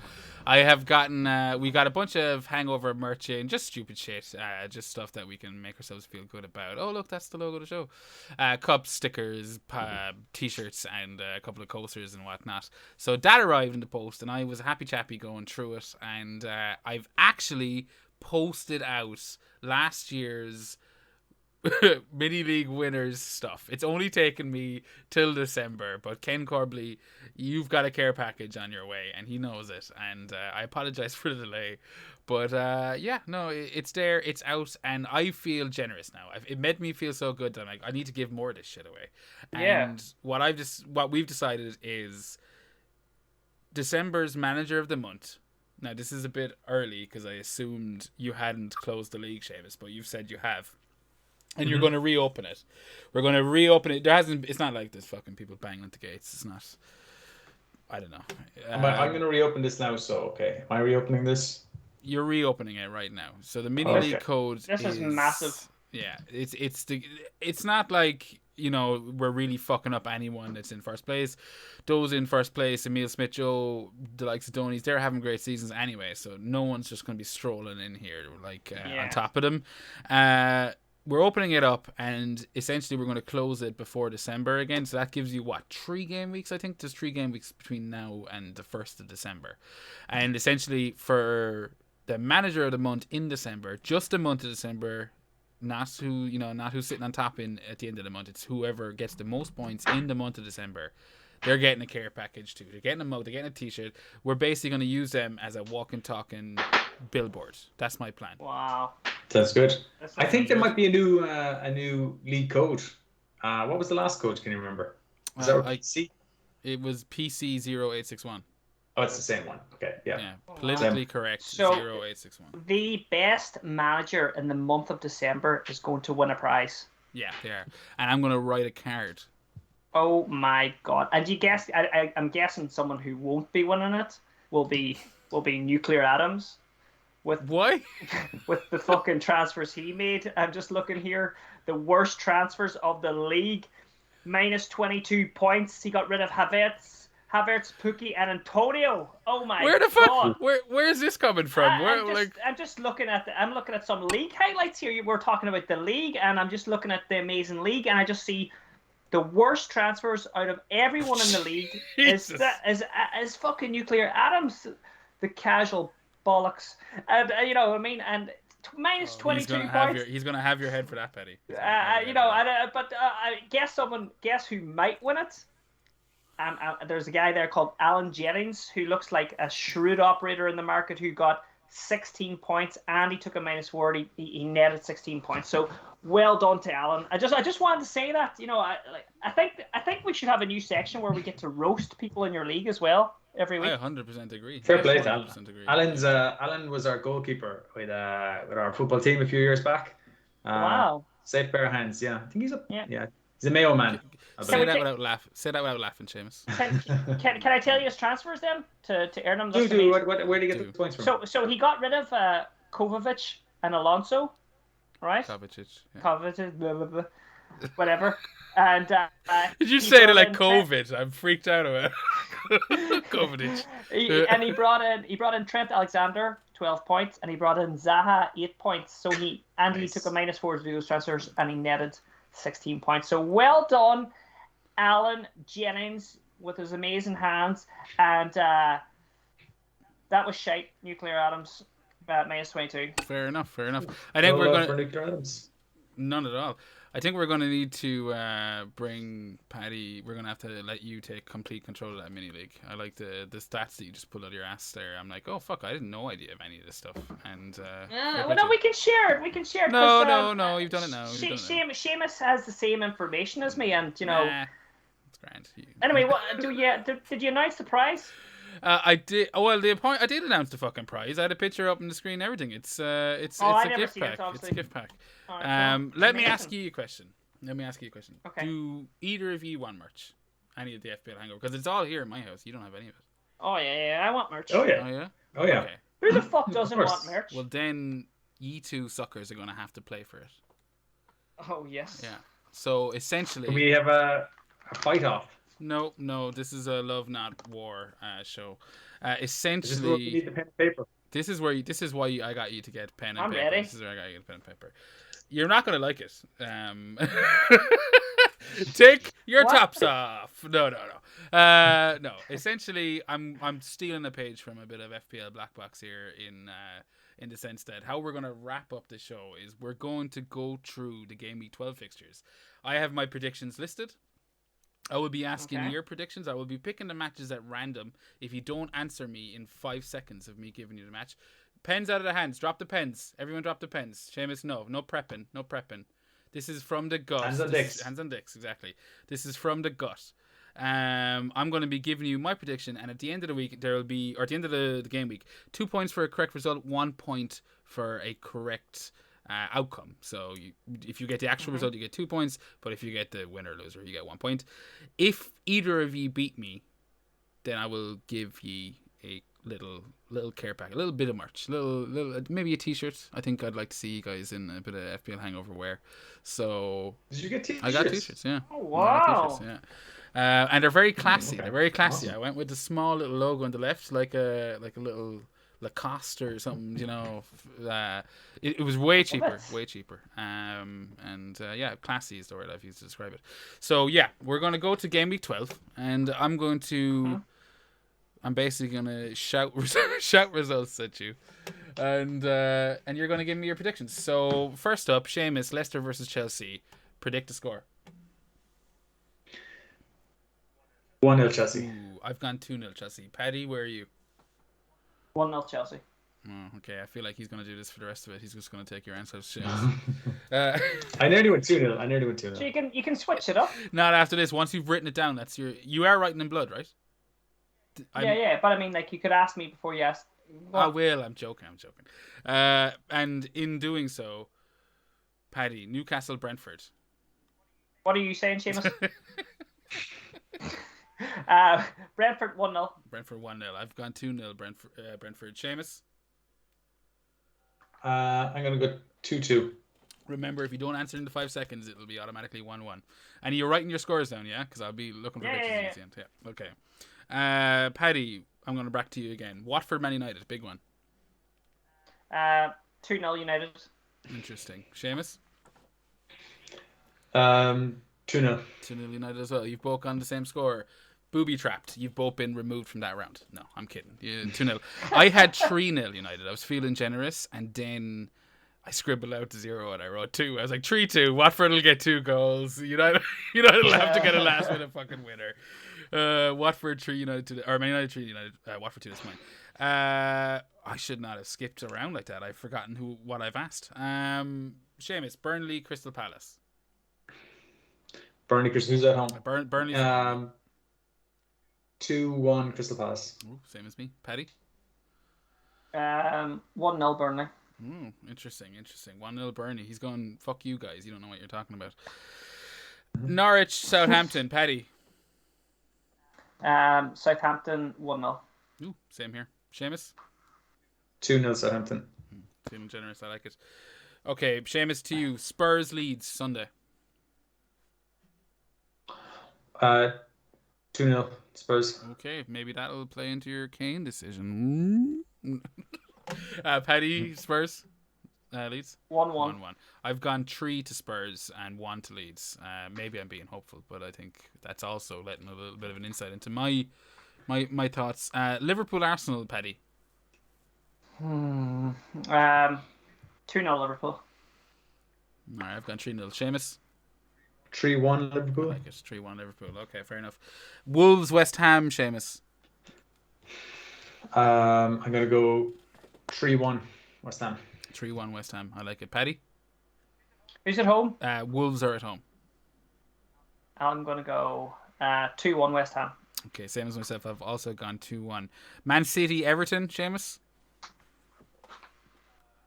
I have gotten, we got a bunch of Hangover merch in, just stupid shit, just stuff that we can make ourselves feel good about. Oh, look, that's the logo of the show. Cups, stickers, t-shirts, and a couple of coasters and whatnot. So that arrived in the post, and I was a happy chappy going through it, and I've actually posted out last year's mini league winners stuff. It's only taken me till December, but Ken Corbley, you've got a care package on your way, and he knows it, and I apologize for the delay, but it's there, it's out, and I feel generous now. It made me feel so good that I need to give more of this shit away. And what we've decided is December's manager of the month Now, this is a bit early because I assumed you hadn't closed the league, Seamus, but you've said you have. And you're going to reopen it. We're going to reopen it. It's not like there's fucking people banging at the gates. It's not. I don't know. I'm going to reopen this now, so okay. Am I reopening this? You're reopening it right now. So the mini league code This is massive. Yeah, it's not like, you know, we're really fucking up anyone that's in first place. Those in first place, Emil Smith, Joe, the likes of Donny's, they're having great seasons anyway, so no one's just going to be strolling in here like on top of them. We're opening it up, and essentially we're going to close it before December again. So that gives you, 3 game weeks? I think there's 3 game weeks between now and the 1st of December. And essentially for the manager of the month in December, just the month of December, not who's sitting on top at the end of the month. It's whoever gets the most points in the month of December. They're getting a care package too. They're getting a mug. They're getting a t-shirt. We're basically going to use them as a walking, talking billboard. That's my plan. Wow. That's good. I think there might be a new league code. What was the last code? Can you remember? Was that PC? It was PC 0861. Oh, it's the same one. Okay, yeah. Yeah, politically correct. So 0861. The best manager in the month of December is going to win a prize. Yeah, they are. And I'm going to write a card. Oh my god! And you guess? I'm guessing someone who won't be winning it will be Nuclear Atoms. Why? With the fucking transfers he made. I'm just looking here. The worst transfers of the league. Minus 22 points. He got rid of Havertz, Pukki, and Antonio. Oh my god! Where the fuck? Where is this coming from? I'm just looking at some league highlights here. We're talking about the league, and I'm just looking at the amazing league, and I just see the worst transfers out of everyone in the league is fucking Nuclear Atoms, the casual bollocks, and you know what I mean, and minus 22 points. He's gonna have your head for that, Petty. Guess who might win it? There's a guy there called Alan Jennings who looks like a shrewd operator in the market who got 16 points and he took a minus 40. He netted 16 points. So well done to Alan. I just wanted to say that, you know, I think we should have a new section where we get to roast people in your league as well every week. I 100% agree. Fair play to Alan. Alan was our goalkeeper with our football team a few years back. Wow. Safe pair of hands. Yeah, I think he's he's a Mayo man. Say that without laughing, Seamus. Can I tell you his transfers then to earn him? Where did he get the points from? So he got rid of Kovacic and Alonso, right? Kovacic, blah, blah, blah, whatever. And did you say it like COVID? I'm freaked out about Kovacic. He brought in Trent Alexander, 12 points, and he brought in Zaha, 8 points. So he took a minus 4 to do those transfers, and he netted 16 points. So well done, Alan Jennings, with his amazing hands. And that was shite. Nuclear Atoms, minus 22. Fair enough. I think we're going for Nuclear Atoms. None at all. I think we're going to need to bring Paddy. We're going to have to let you take complete control of that mini league. I like the stats that you just pulled out of your ass there. I'm like, oh fuck, I didn't know idea of any of this stuff. And we can share it. We can share it. No, you've done it now. Seamus has the same information as me, and you know. It's grand. Anyway, did you announce the prize? I did. Oh well, I did announce the fucking prize. I had a picture up on the screen and everything. It's a gift pack. It's a gift pack. Let me ask you a question. Okay. Do either of you want merch? Any of the FPL Hangover? Because it's all here in my house. You don't have any of it. Oh yeah, I want merch. Oh yeah. Okay. Who the fuck doesn't want merch? Well, then you two suckers are going to have to play for it. Oh yes. Yeah. So essentially, can we have a fight off? No, this is a love not war show. Essentially, this is where we need the pen and paper. This is why I got you to get pen and paper. Ready. This is where I got you to get pen and paper. You're not gonna like it. Take your tops off. No. No. Essentially, I'm stealing a page from a bit of FPL Black Box here in the sense that how we're gonna wrap up the show is we're going to go through the Game Week 12 fixtures. I have my predictions listed. I will be asking your predictions. I will be picking the matches at random. If you don't answer me in 5 seconds of me giving you the match, pens out of the hands. Drop the pens. Everyone drop the pens. Seamus, no prepping. This is from the gut. Hands on dicks. Hands on dicks, exactly. This is from the gut. I'm going to be giving you my prediction, and at the end of the week, there will be, or at the end of the game week, 2 points for a correct result, 1 point for a correct outcome. So if you get the actual result, you get 2 points, but if you get the winner or loser, you get 1 point. If either of you beat me, then I will give ye a little care pack, a little bit of merch, little maybe a t-shirt. I think I'd like to see you guys in a bit of FPL Hangover wear. So did you get t-shirts? I got t-shirts, yeah. Oh, wow. T-shirts, yeah. And they're very classy. Okay. They're very classy. Awesome. I went with the small little logo on the left, like a little Lacoste or something. You know, it was way cheaper, yeah, classy is the word I've used to describe it. So yeah, we're gonna go to game week 12, and I'm going to. I'm basically gonna shout results at you, and you're gonna give me your predictions. So first up, Seamus, Leicester versus Chelsea. Predict the score. 1-0 Chelsea. Ooh, I've gone 2-0 Chelsea. Paddy, where are you? 1-0 Chelsea. Oh, okay. I feel like he's gonna do this for the rest of it. He's just gonna take your answers. Seamus. I nearly went 2-0. So you can switch it up. Not after this. Once you've written it down, you are writing in blood, right? Yeah, but I mean, like, you could ask me before you ask. I will. I'm joking. And in doing so, Paddy, Newcastle, Brentford. What are you saying, Seamus? Brentford 1-0. Brentford 1-0. I've gone 2-0 Brentford. Seamus? I'm going to go 2-2. Remember, if you don't answer in the 5 seconds, it'll be automatically 1-1. And you're writing your scores down, yeah? Because I'll be looking for predictions at the end. Yeah. Okay. Paddy, I'm going to back to you again. Watford, Man United, big one. 2-0 United. Interesting. Seamus? 2-0. 2-0 United as well. You've both gone the same score. Booby trapped. You've both been removed from that round. No, I'm kidding. 2-0. I had 3-0 United. I was feeling generous, and then I scribbled out the 0 and I wrote 2. I was like 3-2. Watford will get 2 goals. United will have to get a last minute fucking winner. Watford 3 United 2, or Man United 3 United. Watford 2. That's mine. I should not have skipped around like that. I've forgotten what I've asked. Seamus, Burnley, Crystal Palace. Burnley, who's at home? Burnley. 2-1 Crystal Palace. Ooh, same as me. Paddy? 1-0 Burnley. Interesting. 1-0 Burnley. He's going, fuck you guys. You don't know what you're talking about. Norwich, Southampton. Paddy? Southampton 1-0. Ooh, same here. Seamus? 2-0 Southampton. Feeling generous. I like it. Okay, Seamus, to you. Spurs, Leeds, Sunday. 2-0 Spurs. Okay, maybe that'll play into your Kane decision. Paddy, Spurs, Leeds? 1-1. I've gone 3 to Spurs and 1 to Leeds. Maybe I'm being hopeful, but I think that's also letting a little bit of an insight into my thoughts. Liverpool, Arsenal, Paddy? 2-0 Liverpool. Alright, I've gone 3-0. Seamus? 3-1 Liverpool. I like it. 3-1 Liverpool. Okay, fair enough. Wolves, West Ham, Seamus? I'm going to go 3-1 West Ham. 3-1 West Ham. I like it. Paddy? Who's at home? Wolves are at home. I'm going to go 2-1 West Ham. Okay, same as myself. I've also gone 2-1. Man City, Everton, Seamus?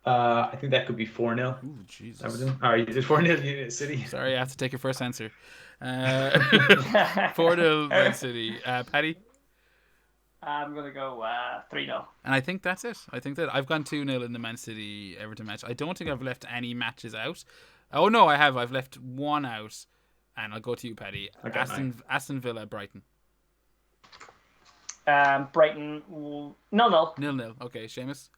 I think that could be 4-0. Ooh, Jesus. Everton. All right, you did 4-0 City. Sorry, I have to take your first answer. 4-0 Man City. Paddy? I'm going to go 3-0. And I think that's it. I've gone 2-0 in the Man City Everton match. I don't think I've left any matches out. Oh, no, I have. I've left one out. And I'll go to you, Paddy. Okay, Aston Villa, Brighton. Brighton 0-0. 0-0. Okay, Seamus?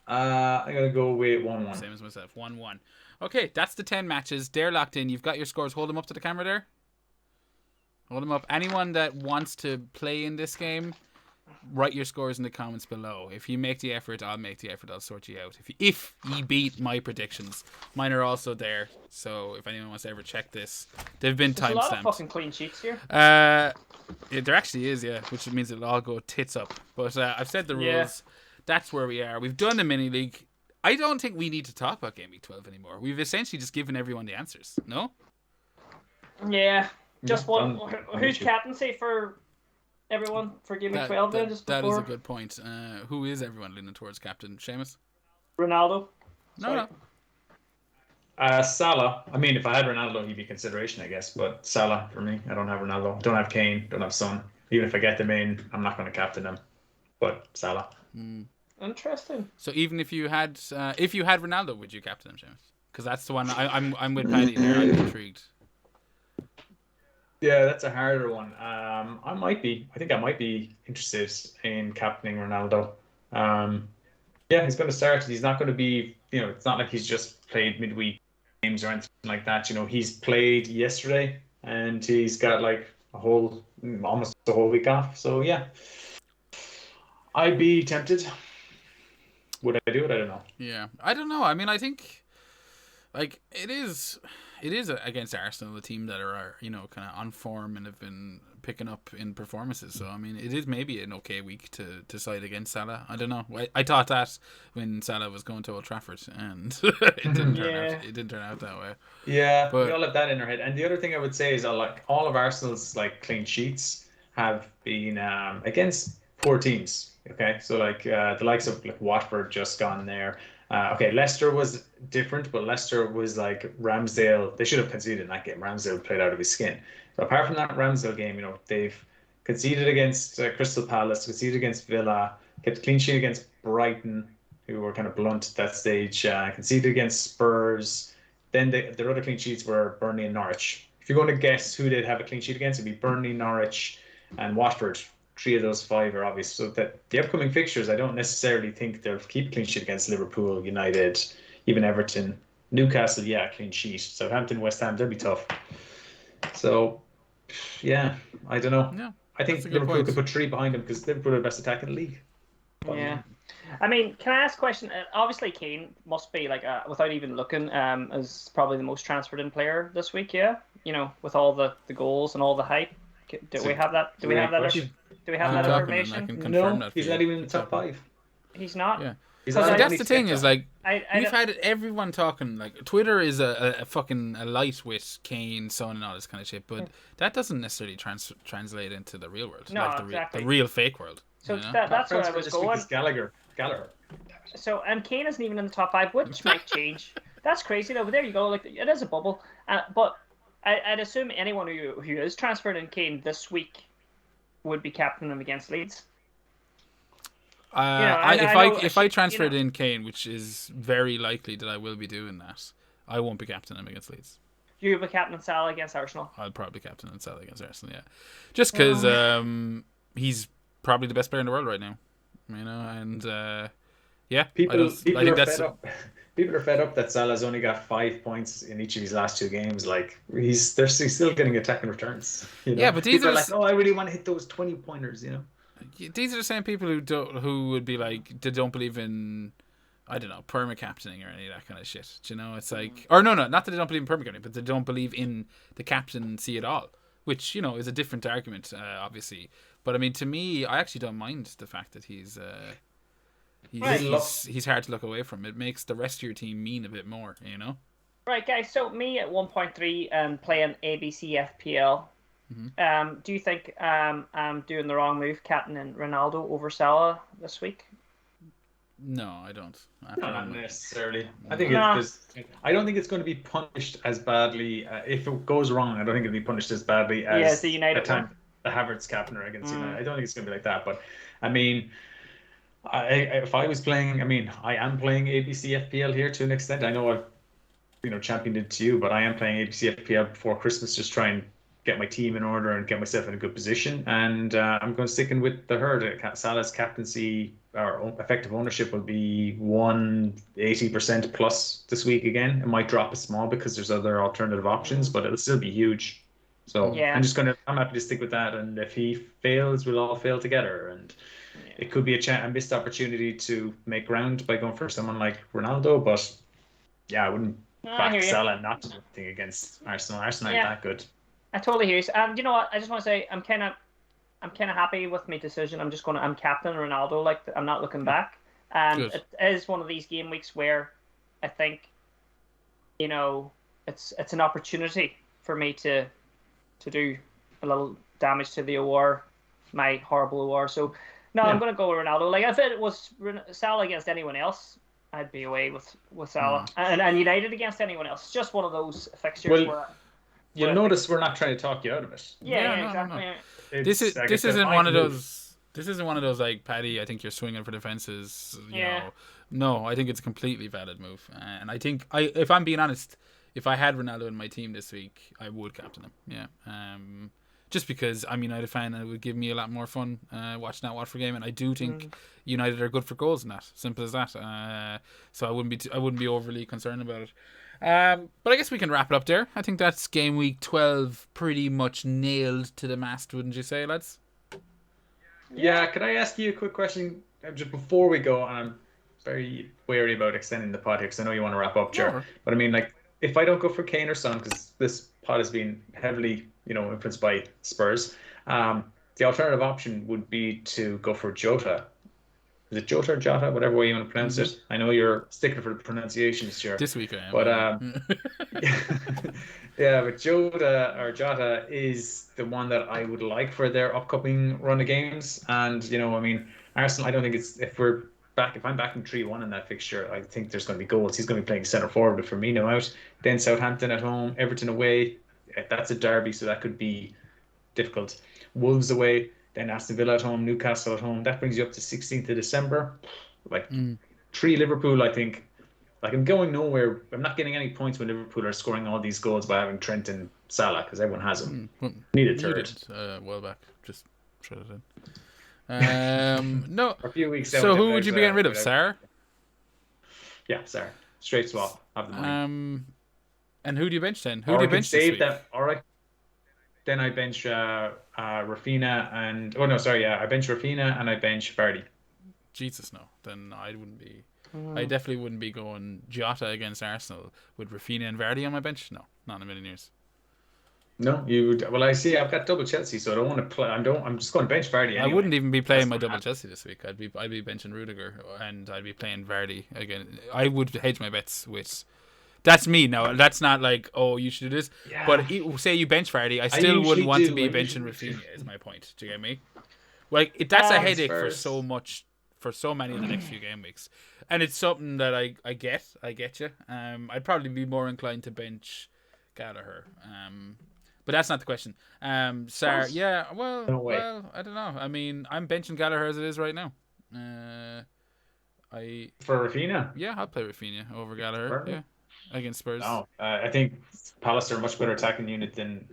I'm going to go with 1-1. Same as myself. 1-1. Okay, that's the 10 matches. They're locked in. You've got your scores. Hold them up to the camera there. Hold them up. Anyone that wants to play in this game, write your scores in the comments below. If you make the effort, I'll make the effort. I'll sort you out. If you beat my predictions, mine are also there. So if anyone wants to ever check this, they've been There's a lot of timestamped. fucking clean sheets here. Yeah, there actually is, yeah, which means it'll all go tits up. But I've said the rules. Yeah. That's where we are. We've done a mini league. I don't think we need to talk about Game Week 12 anymore. We've essentially just given everyone the answers. No? Yeah. Just one. Who's captaincy for everyone for Game Week 12 then? Just before? That is a good point. Who is everyone leaning towards captain? Seamus? Ronaldo. No. Salah. I mean, if I had Ronaldo, he'd be consideration, I guess. But Salah for me. I don't have Ronaldo. Don't have Kane. Don't have Son. Even if I get them in, I'm not going to captain them. But Salah. Interesting. So even if you had Ronaldo, would you captain him, Seamus? Because that's the one I'm with Paddy there. I'm intrigued. Yeah, that's a harder one. I think I might be interested in captaining Ronaldo. Yeah, he's going to start. He's not going to be, it's not like he's just played midweek games or anything like that. He's played yesterday and he's got like almost a whole week off. So yeah, I'd be tempted. Would I do it? I don't know. Yeah, I don't know. I mean, I think like it is against Arsenal, a team that are kind of on form and have been picking up in performances. So I mean, it is maybe an okay week to side against Salah. I don't know. I thought that when Salah was going to Old Trafford, and it didn't turn out that way. Yeah, we all have that in our head. And the other thing I would say is like all of Arsenal's like clean sheets have been against poor teams. Okay, so like the likes of like Watford just gone there. Okay, Leicester was different, but Leicester was like Ramsdale. They should have conceded in that game. Ramsdale played out of his skin. But apart from that Ramsdale game, they've conceded against Crystal Palace, conceded against Villa, kept a clean sheet against Brighton, who were kind of blunt at that stage, conceded against Spurs. Then their other clean sheets were Burnley and Norwich. If you're going to guess who they'd have a clean sheet against, it'd be Burnley, Norwich, and Watford. 3 of those 5 are obvious. So that the upcoming fixtures, I don't necessarily think they'll keep clean sheet against Liverpool, United, even Everton. Newcastle, yeah, clean sheet. Southampton, West Ham, they'll be tough. So, yeah, I don't know. Yeah, I think Liverpool could put 3 behind them because Liverpool are the best attack in the league. Yeah. I mean, can I ask a question? Obviously, Kane must be like, without even looking, is probably the most transferred in player this week. Yeah, with all the goals and all the hype. Do we have that? Do we have that information? No, he's not even in the top 5. He's not. Yeah. That's the thing is like we've had everyone talking like Twitter is a fucking light with Kane, Son, and all this kind of shit, but that doesn't necessarily translate into the real world. No, like exactly. The real fake world. So that's what I was going. Gallagher. So and Kane isn't even in the top 5, which might change. That's crazy though. But there you go. Like it is a bubble, but I'd assume anyone who is transferred in Kane this week would be captaining him against Leeds. If I transferred in Kane, which is very likely that I will be doing that, I won't be captaining him against Leeds. You'll be captaining Salah against Arsenal. I'll probably captain Salah against Arsenal, yeah, just because he's probably the best player in the world right now, and yeah, people are fed up that Salah's only got 5 points in each of his last 2 games. Like he's still getting attacking returns. Yeah, but these people are like, I really want to hit those 20 pointers. These are the same people who would be like, they don't believe in, I don't know, perma captaining or any of that kind of shit. It's like, or no, not that they don't believe in perma captaining, but they don't believe in the captaincy at all. Which is a different argument, obviously. But I mean, to me, I actually don't mind the fact that he's hard to look away from. It makes the rest of your team mean a bit more, Right, guys. So me at 1.3 and playing ABC FPL. Mm-hmm. Do you think I'm doing the wrong move, captaining Ronaldo over Salah this week? No, I don't. Not necessarily. I think I don't think it's going to be punished as badly. If it goes wrong, I don't think it'll be punished as badly as the United one. The Havertz captainer against United. I don't think it's going to be like that. But I mean, if I was playing, I am playing ABC FPL here to an extent. I know I've championed it to you, but I am playing ABC FPL before Christmas, just try and get my team in order and get myself in a good position. And I'm going to stick in with the herd. Salah's captaincy or effective ownership will be 180% plus this week again. It might drop a small because there's other alternative options, but it'll still be huge. So yeah. I'm happy to stick with that. And if he fails, we'll all fail together. And it could be a missed opportunity to make ground by going for someone like Ronaldo. But yeah, I wouldn't back Salah not to do anything against Arsenal. Arsenal ain't that good. I totally hear you. You know what? I just want to say I'm kind of happy with my decision. I'm captain Ronaldo. Like I'm not looking back. And it is one of these game weeks where I think, it's an opportunity for me to to do a little damage to the OR, my horrible OR. So no, I'm going to go with Ronaldo. Like if it was Salah against anyone else, I'd be away with Salah, and United against anyone else. It's just one of those fixtures where you'll notice we're not trying to talk you out of it. Yeah, exactly. No. This isn't one of those. This isn't one of those like, Paddy, I think you're swinging for the fences. You know. No, I think it's a completely valid move, and I think if I'm being honest, if I had Ronaldo in my team this week, I would captain him. Yeah. Just because I'm a United fan, and it would give me a lot more fun watching that Watford game, and I do think United are good for goals in that. Simple as that. So I wouldn't be overly concerned about it. But I guess we can wrap it up there. I think that's game week 12 pretty much nailed to the mast, wouldn't you say, lads? Yeah. Can I ask you a quick question just before we go? And I'm very wary about extending the pod here because I know you want to wrap up, Ger. But I mean, like, if I don't go for Kane or Son, because this pod has been heavily, influenced by Spurs, the alternative option would be to go for Jota. Is it Jota or Jota, whatever way you want to pronounce it? I know you're sticking for the pronunciations, sure. This week I am. But but Jota is the one that I would like for their upcoming run of games. And Arsenal, I don't think if I'm back in 3-1 in that fixture, I think there's going to be goals. He's going to be playing centre forward with Firmino out. Then Southampton at home, Everton away. That's a derby, so that could be difficult. Wolves away, then Aston Villa at home, Newcastle at home. That brings you up to 16th of December. 3 Liverpool, I think. Like, I'm going nowhere. I'm not getting any points when Liverpool are scoring all these goals by having Trent and Salah, because everyone has them. Need a third. Well back. Just shut it in. No. A few weeks so who would you be getting rid of, Sarr? Yeah, Sarr. Straight swap. Have the money. And who do you bench then? Who do you bench this week? All right. Then I bench Rafinha and I bench Rafinha and I bench Vardy. Jesus, no. Then I wouldn't be. I definitely wouldn't be going Jota against Arsenal with Rafinha and Vardy on my bench. No, not in a million years. No, you would. Well, I see. I've got double Chelsea, so I don't want to play. I'm just going to bench Vardy. Anyway. I wouldn't even be playing my double Chelsea this week. I'd be benching Rudiger and I'd be playing Vardy again. I would hedge my bets with. That's me now. That's not like, oh, you should do this. Yeah. But say you bench Vardy, I still wouldn't want to be benching Rafinha. Is my point. Do you get me? Like that's a headache for so many of the next few game weeks, and it's something that I get you. I'd probably be more inclined to bench Gallagher. But that's not the question. Sarr, yeah, well, I don't know. I mean, I'm benching Gallagher as it is right now. For Rafinha? Yeah, I'll play Rafinha over Gallagher. Yeah, against Spurs. No, I think Palace are a much better attacking unit than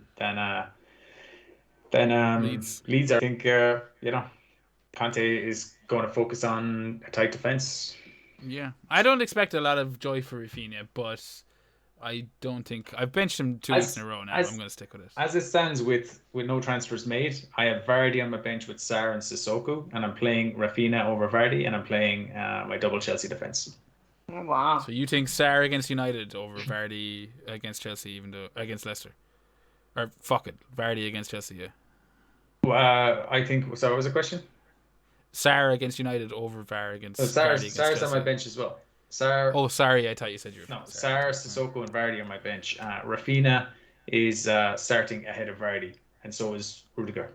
Leeds. I think Conte is going to focus on a tight defense. Yeah, I don't expect a lot of joy for Rafinha, but I don't think I've benched him 2 weeks in a row now. I'm going to stick with it. As it stands, with no transfers made, I have Vardy on my bench with Sarr and Sissoko, and I'm playing Rafinha over Vardy, and I'm playing my double Chelsea defense. Oh, wow! So you think Sarr against United over Vardy against Chelsea, even though against Leicester, or fuck it, Vardy against Chelsea? Yeah. I think. So what was the question? Sarr against United over Vardy against. Sarr's on my bench as well. Sarr. Oh, sorry, I thought you said you were. No, Sarr, Sissoko, and Vardy on my bench. Rafinha is starting ahead of Vardy, and so is Rudiger.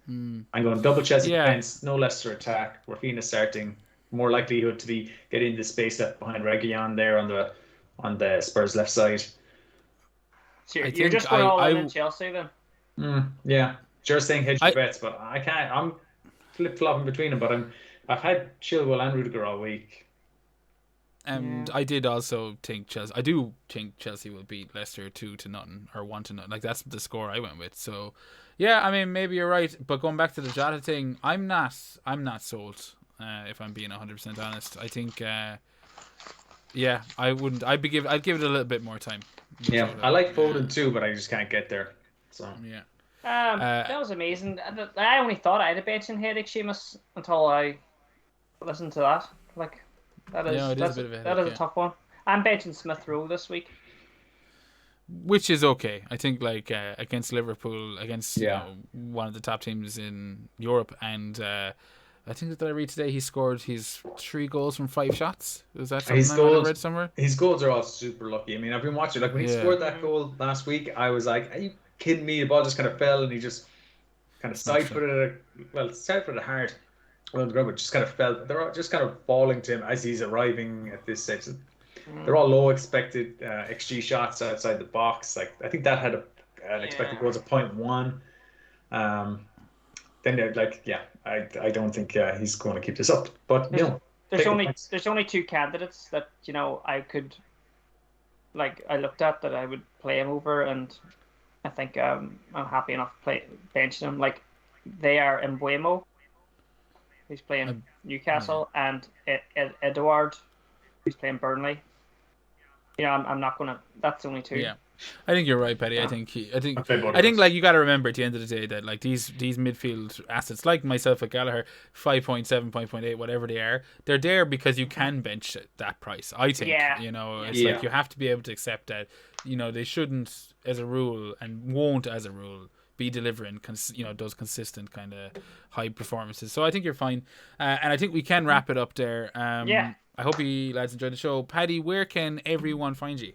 I'm going double Chelsea defense, no Leicester attack. Rafinha starting, more likelihood to get into the space left behind Reguilon there on the Spurs left side. So you're just going all in Chelsea then? Yeah, just saying hedge your bets, but I can't. I'm flip-flopping between them, but I've had Chilwell and Rudiger all week. And I did also think Chelsea. I do think Chelsea will beat Leicester 2-0 or 1-0. Like that's the score I went with. So, yeah, I mean maybe you're right. But going back to the Jota thing, I'm not sold. If I'm being 100% honest, I think. I wouldn't. I'd give it a little bit more time. Yeah, I like Foden too, but I just can't get there. So yeah. That was amazing. I only thought I had a benching headache, Seamus, until I listened to that. Like. That is a tough one. I'm benching Smith Rowe this week, which is okay. I think against Liverpool, against one of the top teams in Europe, and I think that I read today he scored his 3 goals from 5 shots. Is that something I read somewhere? His goals are all super lucky. I mean, I've been watching. Like when he scored that goal last week, I was like, kidding me? The ball just kind of fell, and he just kind of side-footed it hard. Well, the ground, but just kind of fell. They're all just kind of falling to him as he's arriving at this stage. They're all low expected XG shots outside the box. Like I think that had an expected goals of 0.1. Then they're like, yeah, I don't think he's going to keep this up. But there's only two candidates that I could, like, I looked at that I would play him over, and I think I'm happy enough benching him. Like, they are Mbuemo, who's playing Newcastle, and Edouard, who's playing Burnley. I'm not gonna. That's only two. Yeah, I think you're right, Paddy. I think like you got to remember at the end of the day that like these midfield assets, like myself at Gallagher, 5.7, 5.8, whatever they are, they're there because you can bench that price. I think. Yeah. It's like you have to be able to accept that. They shouldn't, as a rule, and won't, as a rule, be delivering those consistent kind of high performances. So I think you're fine, and I think we can wrap it up there. I hope you lads enjoyed the show. Paddy, where can everyone find you?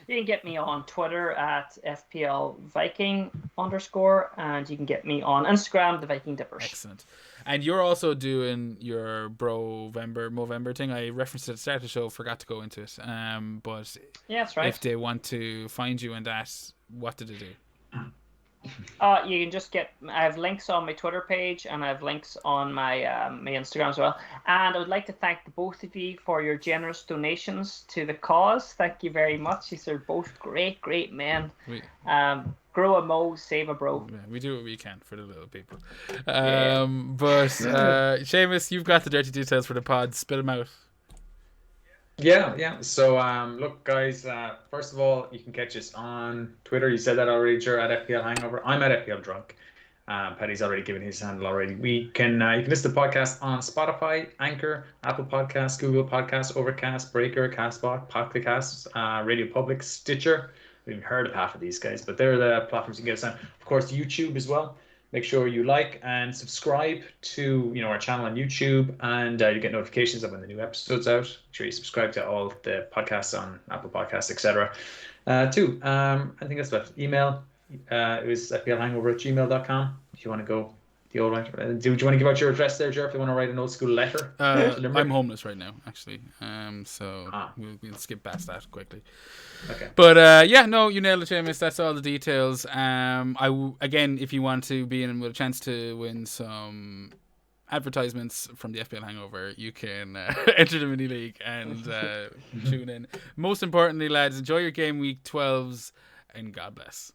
You can get me on Twitter at FPL Viking _, and you can get me on Instagram, the Viking Dippers. Excellent. And you're also doing your Movember thing. I referenced it at the start of the show, forgot to go into it. But yeah, that's right. If they want to find you and that, what do they do? You can just I have links on my Twitter page, and I have links on my my Instagram as well. And I would like to thank the both of you for your generous donations to the cause. Thank you very much. These are both great men. Grow a mo, save a bro. Yeah, we do what we can for the little people. But Seamus, you've got the dirty details for the pod. Spill them out. Yeah. So, look, guys, first of all, you can catch us on Twitter. You said that already, Jer, at FPL Hangover. I'm at FPL Drunk. Paddy's already given his handle already. You can listen to the podcast on Spotify, Anchor, Apple Podcasts, Google Podcasts, Overcast, Breaker, Castbox, Pocket Casts, Radio Public, Stitcher. We haven't heard of half of these guys, but they're the platforms you can get us on. Of course, YouTube as well. Make sure you like and subscribe to our channel on YouTube, and you get notifications of when the new episode's out. Make sure you subscribe to all the podcasts on Apple Podcasts, etc. Too, I think that's about email. It was fplhangover@gmail.com. If you want to go the old way. Do you want to give out your address there, Jer? If you want to write an old school letter. I'm homeless right now, actually. So we'll skip past that quickly. Okay. But you nailed it, Seamus. That's all the details. Again, if you want to be in with a chance to win some advertisements from the FPL Hangover, you can enter the mini league and tune in. Most importantly, lads, enjoy your game week 12s, and God bless.